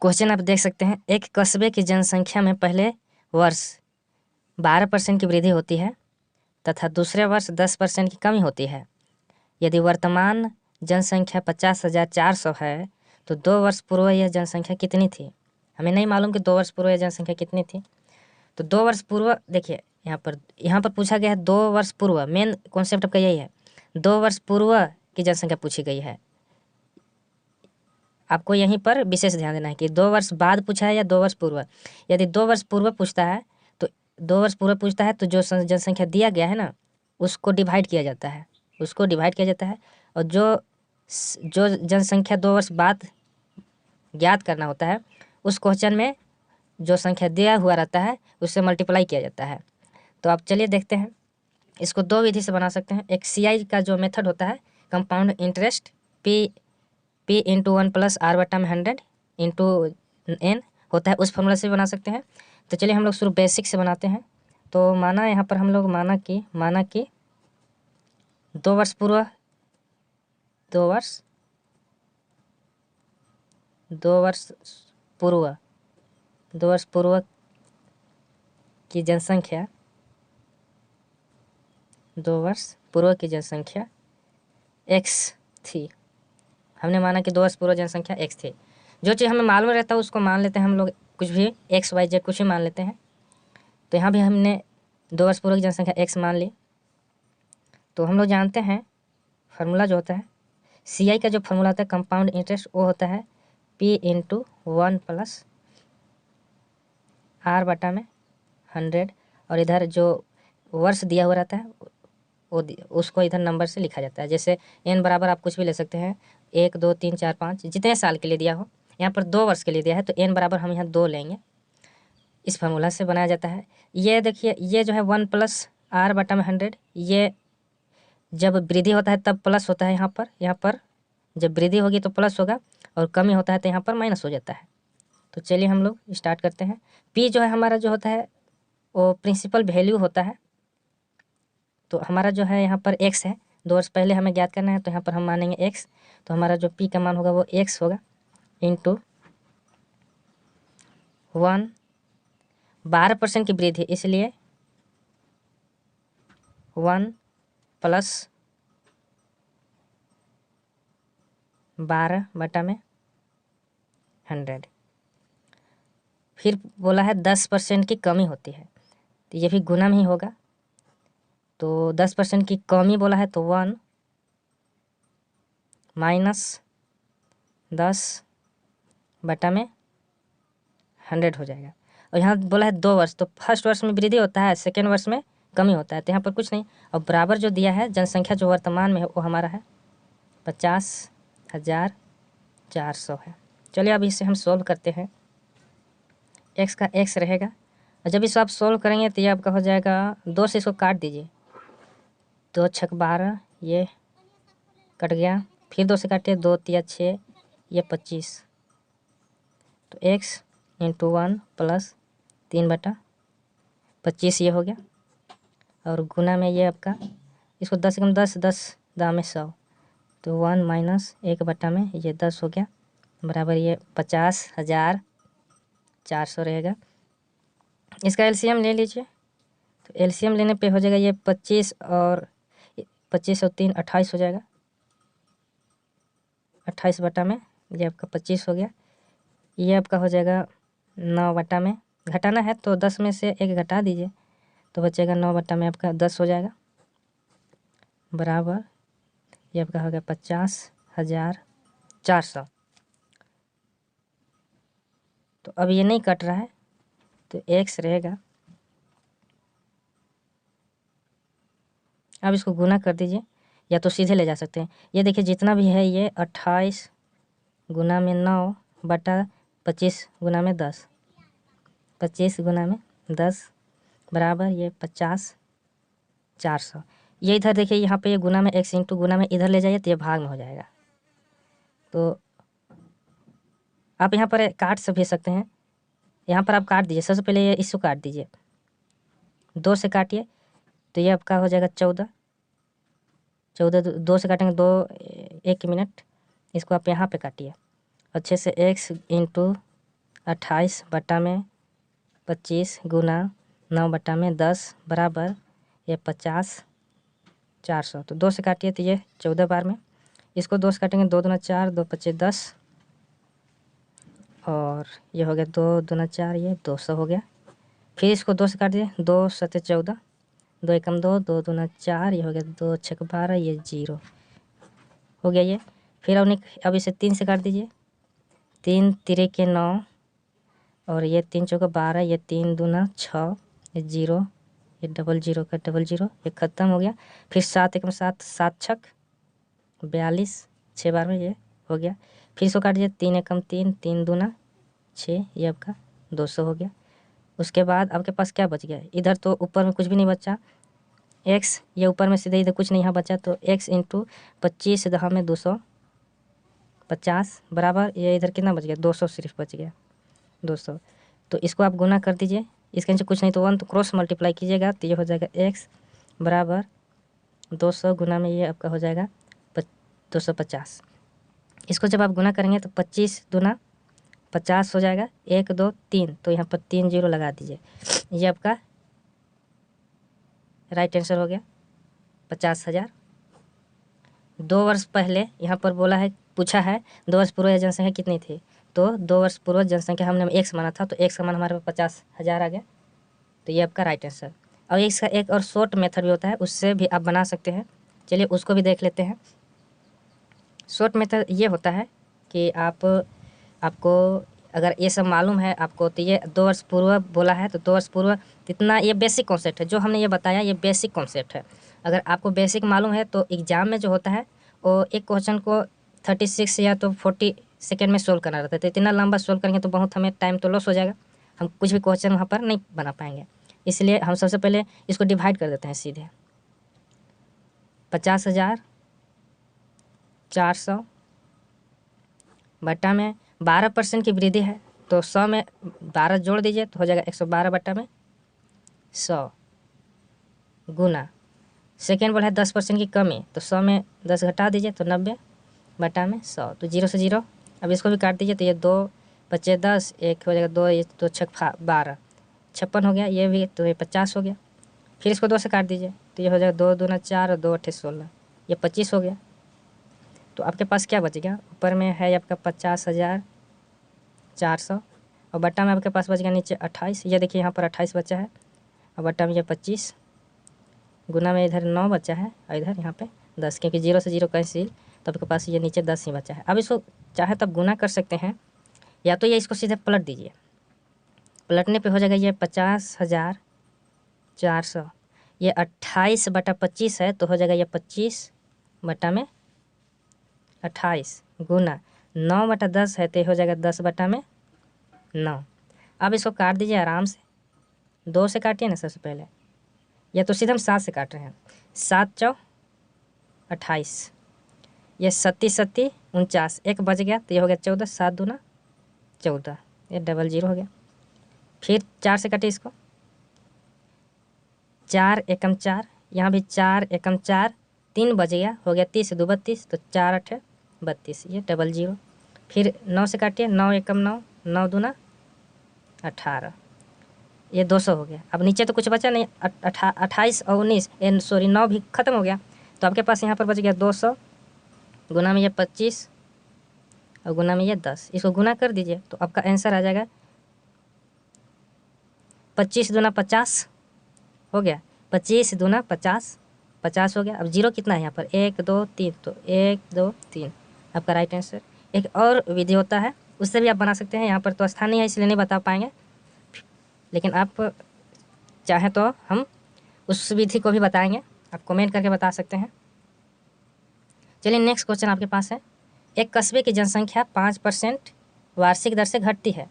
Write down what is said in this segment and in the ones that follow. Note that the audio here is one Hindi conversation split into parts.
क्वेश्चन आप देख सकते हैं, एक कस्बे की जनसंख्या में पहले वर्ष 12% की वृद्धि होती है तथा दूसरे वर्ष 10% की कमी होती है। यदि वर्तमान जनसंख्या 50,400 है तो 2 वर्ष पूर्व यह जनसंख्या कितनी थी। हमें नहीं मालूम कि 2 वर्ष पूर्व यह जनसंख्या कितनी थी। तो 2 वर्ष पूर्व देखिए यहाँ पर पूछा गया है 2 वर्ष पूर्व। मेन कॉन्सेप्ट आपका यही है, 2 वर्ष पूर्व की जनसंख्या पूछी गई है। आपको यहीं पर विशेष ध्यान देना है कि 2 वर्ष बाद पूछा है या 2 वर्ष पूर्व। यदि 2 वर्ष पूर्व पूछता है तो 2 वर्ष पूर्व पूछता है तो जो जनसंख्या दिया गया है ना उसको डिवाइड किया जाता है, और जो जनसंख्या 2 वर्ष बाद ज्ञात करना होता है उस क्वेश्चन में जो संख्या दिया हुआ रहता है उससे मल्टीप्लाई किया जाता है। तो आप चलिए देखते हैं, इसको 2 विधि से बना सकते हैं। एक CI का जो मेथड होता है, compound interest P into 1 plus R बटा में 100 इंटू N होता है, उस फॉर्मूला से बना सकते हैं। तो चलिए हम लोग शुरू बेसिक से बनाते हैं। तो माना यहाँ पर हम लोग माना कि 2 वर्ष पूर्व 2 वर्ष पूर्व की जनसंख्या 2 वर्ष पूर्व की जनसंख्या x थी। हमने माना कि 2 वर्ष पूर्व जनसंख्या x थी। जो चीज़ हमें मालूम रहता है उसको मान लेते हैं हम लोग, कुछ भी x y z कुछ भी मान लेते हैं। तो यहाँ भी हमने 2 वर्ष पूर्व की जनसंख्या x मान ली। तो हम लोग जानते हैं फार्मूला जो होता है CI का, जो फार्मूला होता है कंपाउंड इंटरेस्ट, वो होता है P इंटू 1 प्लस R बटा में 100, और इधर जो वर्ष दिया हुआ रहता है वो उसको इधर नंबर से लिखा जाता है। जैसे n बराबर आप कुछ भी ले सकते हैं, 1 2 3 4 5, जितने साल के लिए दिया हो। यहाँ पर 2 वर्ष के लिए दिया है तो n बराबर हम यहाँ 2 लेंगे। इस फार्मूला से बनाया जाता है। ये देखिए, ये जो है 1 प्लस R बटा में 100, ये जब वृद्धि होता है तब प्लस होता है। यहाँ पर जब वृद्धि होगी तो प्लस होगा और कमी होता है तो यहाँ पर माइनस हो जाता है। तो चलिए हम लोग स्टार्ट करते हैं। P जो है हमारा जो होता है वो प्रिंसिपल वैल्यू होता है। तो हमारा जो है यहाँ पर x है, 2 वर्ष पहले हमें ज्ञात करना है तो यहाँ पर हम मानेंगे x। तो हमारा जो P का मान होगा वो x होगा इंटू 1। 12% की वृद्धि, इसलिए 1 प्लस 12 बटा में 100। फिर बोला है 10% की कमी होती है तो ये भी गुना में ही होगा। तो 10% की कमी बोला है तो 1 माइनस 10 बटा में 100 हो जाएगा। और यहाँ बोला है 2 वर्ष, तो फर्स्ट वर्ष में वृद्धि होता है, सेकेंड वर्ष में कमी होता है, तो यहाँ पर कुछ नहीं। और बराबर जो दिया है जनसंख्या जो वर्तमान में है वो हमारा है 50,400 है। चलिए अब इसे हम सोल्व करते हैं। x का x रहेगा, और जब इसको आप सोल्व करेंगे तो ये आपका हो जाएगा 2 से इसको काट दीजिए, 2 छक 12, ये कट गया। फिर 2 से काटिए, 2 तिया 6, ये 25। तो x इंटू 1 प्लस 3 बटा 25 ये हो गया, और गुना में ये आपका, इसको 10 से कम 10, 10 दाम में 100, तो 1 माइनस 1 बटा में ये 10 हो गया, बराबर ये 50,400 रहेगा। इसका LCM ले लीजिए, तो LCM लेने पे हो जाएगा ये 25 और 3 28 हो जाएगा। 28 बटा में ये आपका 25 हो गया। ये आपका हो जाएगा 9 बटा में, घटाना है तो 10 में से 1 घटा दीजिए तो बचेगा 9 बटा में आपका 10 हो जाएगा, बराबर ये आपका हो गया 50,400। तो अब ये नहीं कट रहा है तो x रहेगा। अब इसको गुना कर दीजिए या तो सीधे ले जा सकते हैं। ये देखिए जितना भी है ये 28 गुना में 9 बटा 25 गुना में 10, 25 गुना में 10 बराबर ये 50,400। ये इधर देखिए, यहाँ पे ये गुना में x इंटू गुना में इधर ले जाइए तो ये भाग में हो जाएगा। तो आप यहाँ पर काट से भेज सकते हैं, यहाँ पर आप काट दीजिए। सबसे पहले ये इसको काट दीजिए, 2 से काटिए तो ये आपका हो जाएगा 14। 2 से काटेंगे 2, 1 मिनट, इसको आप यहाँ पे काटिए अच्छे से। x इंटू 28 बटा में 25 गुना 9 बटा में 10 बराबर ये 50 400। तो 2 से काटिए तो ये 14 बार में, इसको 2 से काटेंगे 2 दूना 4, 2 पच्चे 10 और ये हो गया 2 दूना 4, ये 200 हो गया। फिर इसको 2 से काट दिए, 2 सत्ते 14, 2 एकम 2, 2 दूना 4, ये हो गया 2 छक 12, ये 0 हो गया ये। फिर अब इसे 3 से काट दीजिए, 3 तिरे के 9 और ये 3 चौका 12, ये 3 दूना 6, ये 0, ये डबल 0 का डबल 0, ये ख़त्म हो गया। फिर 7 एकम 7, 7 छक 42, 6 बार में ये हो गया। फिर इसको काट दिया, 3 एकम 3, 3 दूना 6, ये आपका 200 हो गया। उसके बाद आपके पास क्या बच गया, इधर तो ऊपर में कुछ भी नहीं बचा, x ये ऊपर में सीधे इधर कुछ नहीं यहाँ बचा, तो x इंटू 25 दहा में 250 बराबर ये इधर कितना बच गया, 200 सिर्फ बच गया 200। तो इसको आप गुना कर दीजिए, इसके नीचे कुछ नहीं तो 1 तो क्रॉस मल्टीप्लाई कीजिएगा तो ये हो जाएगा x बराबर 200 गुना में ये आपका हो जाएगा 250। इसको जब आप गुना करेंगे तो 25 दूना 50 हो जाएगा, 1 2 3, तो यहाँ पर 3 0 लगा दीजिए, ये आपका राइट आंसर हो गया 50,000। 2 वर्ष पहले यहाँ पर बोला है, पूछा है 2 वर्ष पूर्व जनसंख्या कितनी थी, तो 2 वर्ष पूर्व जनसंख्या हमने x माना था, तो x का मान हमारे पास 50,000 आ गया, तो ये आपका राइट आंसर। और इसका एक और शॉर्ट मेथड भी होता है, उससे भी आप बना सकते हैं, चलिए उसको भी देख लेते हैं। शॉर्ट मेथड ये होता है कि आपको अगर ये सब मालूम है आपको, तो ये 2 वर्ष पूर्व बोला है, तो 2 वर्ष पूर्व कितना, ये बेसिक कॉन्सेप्ट है जो हमने ये बताया, ये बेसिक कॉन्सेप्ट है। अगर आपको बेसिक मालूम है तो एग्ज़ाम में जो होता है वो एक क्वेश्चन को 36 या तो 40 सेकेंड में सोल्व करना रहता है, तो इतना लंबा सोल्व करेंगे तो बहुत हमें टाइम तो लॉस हो जाएगा, हम कुछ भी क्वेश्चन वहाँ पर नहीं बना पाएंगे। इसलिए हम सबसे पहले इसको डिवाइड कर देते हैं सीधे, 50,400 बटा में 12% की वृद्धि है, तो 100 में 12 जोड़ दीजिए तो हो जाएगा 112 बटा में 100 गुना, सेकेंड बोला है 10% की कमी, तो 100 में 10 घटा दीजिए तो 90 बटा में 100, तो 0 से 0। अब इसको भी काट दीजिए तो ये 2 बचे 10, एक हो जाएगा 2, ये 2 छक 12, 56 हो गया, ये भी तो ये 50 हो गया। फिर इसको 2 से काट दीजिए तो ये हो जाएगा 2 दूना 4 और 2 अट्ठे 16, ये 25 हो गया। तो आपके पास क्या बच गया, ऊपर में है आपका 50,400 और बट्टा में आपके पास बच गया नीचे 28, ये देखिए यहाँ पर 28 बचा है और बट्टा में ये 25 गुना में इधर 9 बचा है और इधर यहाँ पे 10, क्योंकि 0 से 0 कैंसिल, तो आपके पास ये नीचे 10 ही बचा है। अब इसको चाहे तब गुना कर सकते हैं, या तो ये इसको सीधे पलट दीजिए, पलटने पे हो जाएगा ये 50,400, ये 28 बटा 25 है तो हो जाएगा ये 25 बटा में 28 गुना 9 बटा 10 है तो हो जाएगा 10 बटा में 9। अब इसको काट दीजिए आराम से, 2 से काटिए ना सबसे पहले, या तो सीधे हम 7 से काट रहे हैं, 7 चौ 28, ये 37 49, एक बच गया तो ये हो गया 14, 7 दूना 14, ये डबल 0 हो गया। फिर 4 से काटिए इसको, 4 एकम 4, यहाँ भी 4 एकम 4, 3 बच गया, हो गया 30 2 32, तो 4 अठे 32, ये डबल 0। फिर 9 से काटिए, 9 एकम 9, 9 दूना 18, ये 200 हो गया। अब नीचे तो कुछ बचा नहीं, 28 और 19 सॉरी 9 भी ख़त्म हो गया, तो आपके पास यहाँ पर बच गया 200 गुना में ये 25 और गुना में ये 10, इसको गुना कर दीजिए तो आपका आंसर आ जाएगा 25 दूना 50 हो गया, 25 दूना 50, 50 हो गया। अब 0 कितना है यहाँ पर, 1 2 3, तो 1 2 3 आपका राइट आंसर। एक और विधि होता है, उससे भी आप बना सकते हैं, यहाँ पर तो स्थान नहीं है इसलिए नहीं बता पाएंगे, लेकिन आप चाहें तो हम उस विधि को भी बताएंगे, आप कमेंट करके बता सकते हैं। चलिए नेक्स्ट क्वेश्चन आपके पास है, एक कस्बे की जनसंख्या 5% वार्षिक दर से घटती है,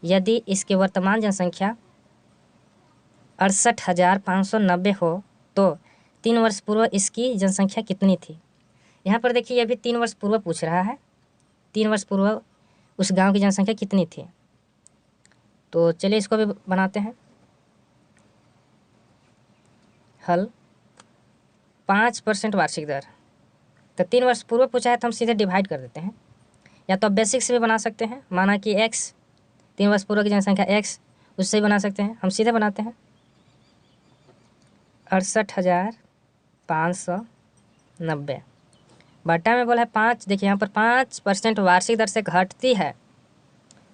यदि इसकी वर्तमान जनसंख्या 68,590 हो तो 3 वर्ष पूर्व इसकी जनसंख्या कितनी थी। यहाँ पर देखिए ये भी 3 वर्ष पूर्व पूछ रहा है, 3 वर्ष पूर्व उस गांव की जनसंख्या कितनी थी। तो चलिए इसको भी बनाते हैं हल। 5% वार्षिक दर, तो 3 वर्ष पूर्व पूछा है तो हम सीधे डिवाइड कर देते हैं, या तो आप बेसिक से भी बना सकते हैं, माना कि x 3 वर्ष पूर्व की जनसंख्या x, उससे ही बना सकते हैं। हम सीधे बनाते हैं 68,590 बटा में बोला है 5। देखिए यहाँ पर 5% वार्षिक दर से घटती है,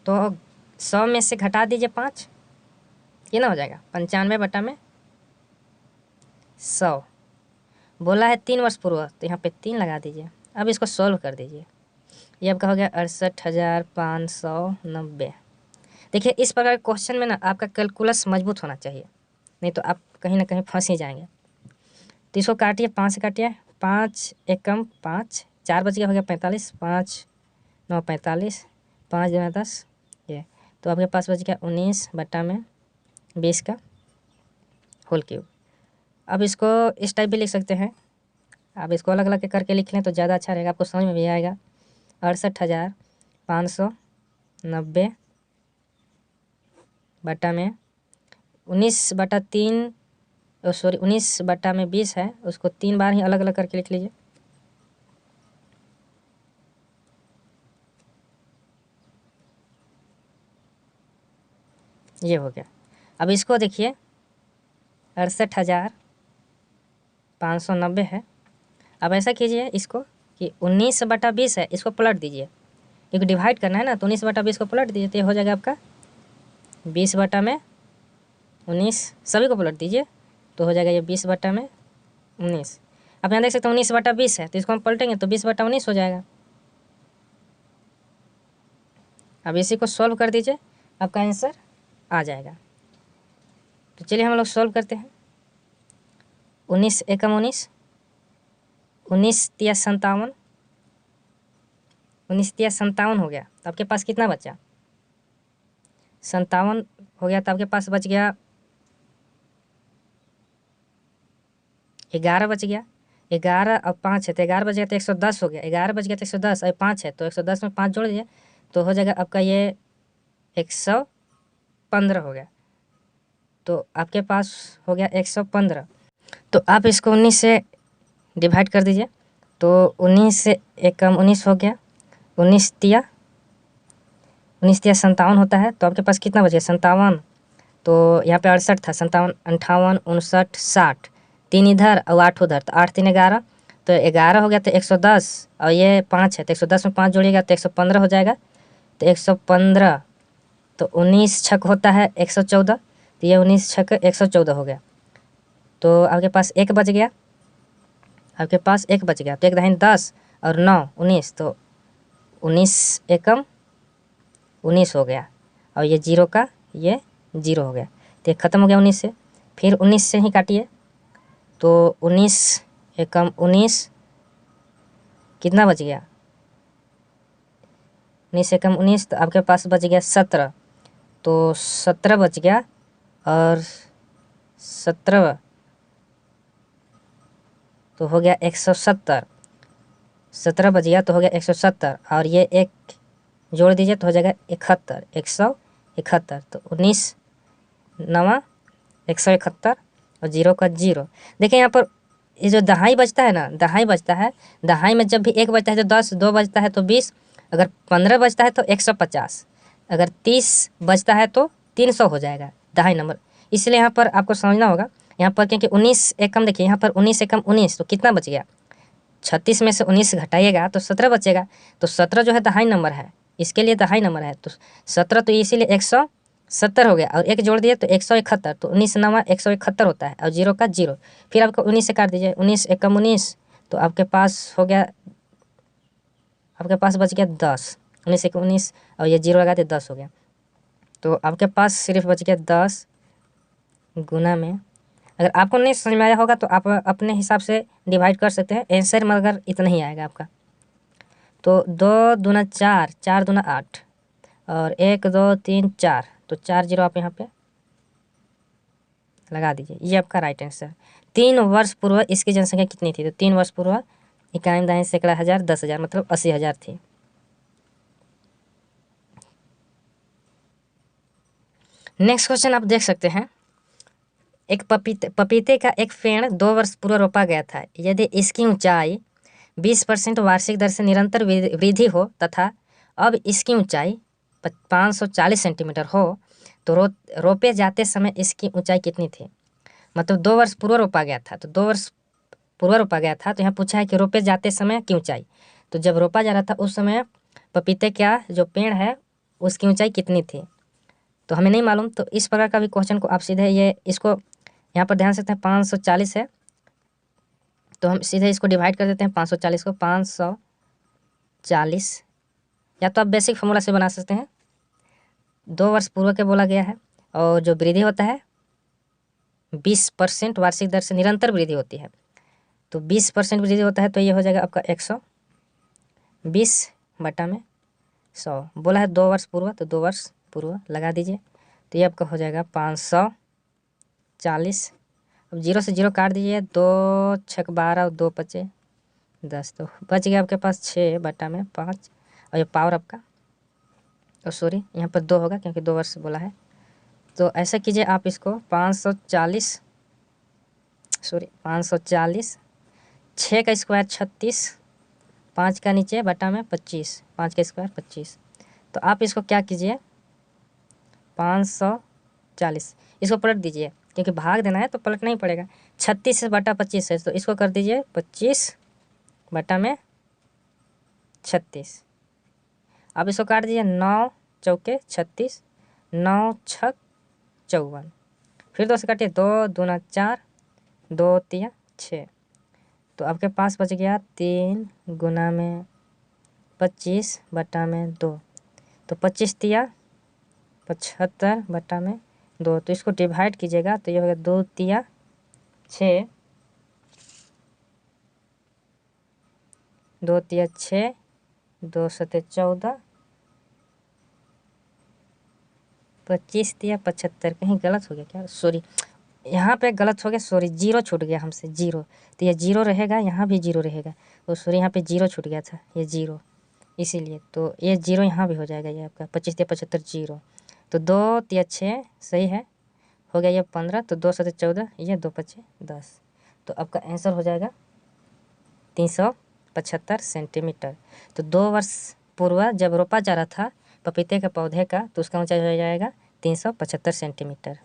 तो 100 में से घटा दीजिए 5, ये ना हो जाएगा 95 बटा में 100। बोला है 3 वर्ष पूर्व, तो यहाँ पे 3 लगा दीजिए। अब इसको सॉल्व कर दीजिए, ये आपका हो गया 68,590। देखिए इस प्रकार के क्वेश्चन में ना आपका कैलकुलस मजबूत होना चाहिए, नहीं तो आप कहीं ना कहीं फंस ही जाएंगे। तो इसको काटिए, 5 से काटिए, 5 एकम 5, 4 बच गया, हो गया 45, 5 9 45, 5 दूना 10, ये तो आपके पास बच गया 19 बटा में 20 का होल क्यूब। अब इसको इस टाइप भी लिख सकते हैं, आप इसको अलग अलग करके लिख लें तो ज़्यादा अच्छा रहेगा, आपको समझ में भी आएगा। 68,590 बटा में 19 बटा 3, सॉरी 19 बटा में 20 है, उसको 3 बार ही अलग अलग करके लिख लीजिए। ये हो गया। अब इसको देखिए 68,590 है। अब ऐसा कीजिए इसको कि 19 बटा 20 है, इसको पलट दीजिए, एक डिवाइड करना है ना, तो 19 बटा 20 को पलट दीजिए, तो ये हो जाएगा आपका 20 बटा में 19, सभी को पलट दीजिए तो हो जाएगा ये 20 बटा में 19। अब यहाँ देख सकते हैं 19 बटा 20 है, तो इसको हम पलटेंगे तो 20 बटा 19 हो जाएगा। अब इसी को सॉल्व कर दीजिए, आपका आंसर आ जाएगा। तो चलिए हम लोग सॉल्व करते हैं। 19 एकम 19, 19 तिया 57, 19 तिया 57 हो गया, तो आपके पास कितना बचा? 57 हो गया, तो आपके पास बच गया 11 बच गया। 11 और 5 है तो 11 बच गया तो 110 हो गया। 11 बच गया तो 110 और 5 है तो 110 में 5 जोड़ दीजिए तो हो जाएगा आपका ये 115 हो गया। तो आपके पास हो गया 115। तो आप इसको 19 से डिवाइड कर दीजिए, तो 19 से एकम 19 हो गया, 19 तिया 57 होता है, तो आपके पास कितना बच गया? 57। तो यहाँ पे 68 था, 57 58 59 60, 3 इधर और 8 उधर, तो 8 3 11, तो 11 हो गया तो 110 और ये 5 है तो 110 में 5 जोड़िएगा तो 115 हो जाएगा। तो 115, तो 19 छक होता है 114, तो ये 19 छक 114 हो गया। तो आपके पास एक बच गया, आपके पास एक बच गया, तो 1 दहाई 10 और 9 19, तो 19 एकम 19 हो गया और ये जीरो का ये 0 हो गया, तो ये ख़त्म हो गया 19 से। फिर 19 से ही काटिए, तो 19 एकम 19 कितना बच गया? 19 एकम 19, तो आपके पास बच गया 17, तो 17 बच गया और 17 तो हो गया 170, 17 बच गया तो हो गया 170 और ये एक जोड़ दीजिए तो हो जाएगा 71, 171, तो 19 9 171 और 0 का 0। देखिए यहाँ पर ये जो दहाई बचता है ना, दहाई बचता है, दहाई में जब भी 1 बचता है तो 10, 2 बचता है तो 20, अगर 15 बचता है तो 150, अगर 30 बचता है तो 300 हो जाएगा दहाई नंबर। इसलिए यहाँ पर आपको समझना होगा, यहाँ पर क्योंकि 19 एकम, देखिए यहाँ पर 19 एकम 19, तो कितना बच गया? 36 में से 19 घटाइएगा तो 17 बचेगा, तो 17 जो है दहाई नंबर है, इसके लिए दहाई नंबर है, तो 17 तो इसीलिए 170 हो गया और एक जोड़ दिए तो 171, तो 19 9 171 होता है और 0 का 0। फिर आपको 19 से काट दीजिए, 19 एकम 19, तो आपके पास हो गया, आपके पास बच गया 10, 19 एकम 19 और ये 0 लगा दे 10 हो गया। तो आपके पास सिर्फ बच गया 10 गुना में। अगर आपको नहीं समझ में आया होगा तो आप अपने हिसाब से डिवाइड कर सकते हैं, आंसर मगर इतना ही आएगा आपका। तो 2 दूना 4, 4 दूना 8 और 1 2 3 4, तो 4 0 आप यहाँ पे लगा दीजिए, ये आपका राइट आंसर। 3 वर्ष पूर्व इसकी जनसंख्या कितनी थी? तो 3 वर्ष पूर्व 51 दहाई सैकड़ा हज़ार 10,000 मतलब 80,000 थी। नेक्स्ट क्वेश्चन आप देख सकते हैं, एक पपीते का एक पेड़ 2 वर्ष पूर्व रोपा गया था। यदि इसकी ऊंचाई 20% वार्षिक दर से निरंतर वृद्धि हो तथा अब इसकी ऊंचाई 540 सेंटीमीटर हो तो रोपे जाते समय इसकी ऊंचाई कितनी थी। मतलब 2 वर्ष पूर्व रोपा गया था, तो 2 वर्ष पूर्व रोपा गया था, तो यहाँ पूछा है कि रोपे जाते समय की ऊंचाई। तो जब रोपा जा रहा था उस समय पपीते का जो पेड़ है उसकी ऊंचाई कितनी थी, तो हमें नहीं मालूम। तो इस प्रकार का भी क्वेश्चन को आप सीधे ये इसको यहाँ पर ध्यान सकते हैं 540 है, तो हम सीधे इसको डिवाइड कर देते हैं 540 को 540, या तो आप बेसिक फॉर्मूला से बना सकते हैं। 2 वर्ष पूर्व के बोला गया है, और जो वृद्धि होता है 20% वार्षिक दर से निरंतर वृद्धि होती है, तो 20% वृद्धि होता है, तो ये हो जाएगा आपका 120 बटा में 100। बोला है 2 वर्ष पूर्व, तो 2 वर्ष पूर्व लगा दीजिए, तो ये आपका हो जाएगा 540। अब 0 से 0 काट दीजिए, 2 छक 12 और 2 पचे 10, तो बच गया आपके पास 6 बटा में 5, और ये पावर आपका, और सॉरी यहाँ पर 2 होगा क्योंकि 2 वर्ष बोला है। तो ऐसा कीजिए आप इसको 540 6 का स्क्वायर 36, 5 का नीचे बटा में 25, 5 का स्क्वायर 25। तो आप इसको क्या कीजिए 540 इसको पलट दीजिए, क्योंकि भाग देना है तो पलटना ही पड़ेगा। 36 बटा 25 है, तो इसको कर दीजिए 25 बटा में 36। अब इसको काट दीजिए, 9 चौके 36, 9 छक 54, फिर 2 से काटिए, 2 दूना 4, 2 तिया 6, तो आपके पास बच गया 3 गुना में 25 बटा में 2, तो 25 तिया 75 बटा में 2, तो इसको डिवाइड कीजिएगा तो ये होगा 2 तिया 6, 2 तिया 6, 2 सते 14, 25 तिया 75, कहीं गलत हो गया क्या, सॉरी यहाँ पे गलत हो गया, सॉरी 0 छूट गया हमसे, 0, तो ये 0 रहेगा, यहाँ भी 0 रहेगा, तो सॉरी यहाँ पे 0 छूट गया था, ये 0 इसीलिए, तो ये 0 यहाँ भी हो जाएगा, ये आपका 25 तिया 75 0, तो 2 तिया 6 सही है, हो गया ये 15, तो 2 सते 14, ये 2 पचे 10, तो आपका आंसर हो जाएगा 375 सेंटीमीटर। तो 2 वर्ष पूर्व जब रोपा जा रहा था पपीते के पौधे का, तो उसका ऊंचाई हो जाएगा 375 सेंटीमीटर।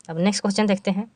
अब नेक्स्ट क्वेश्चन देखते हैं।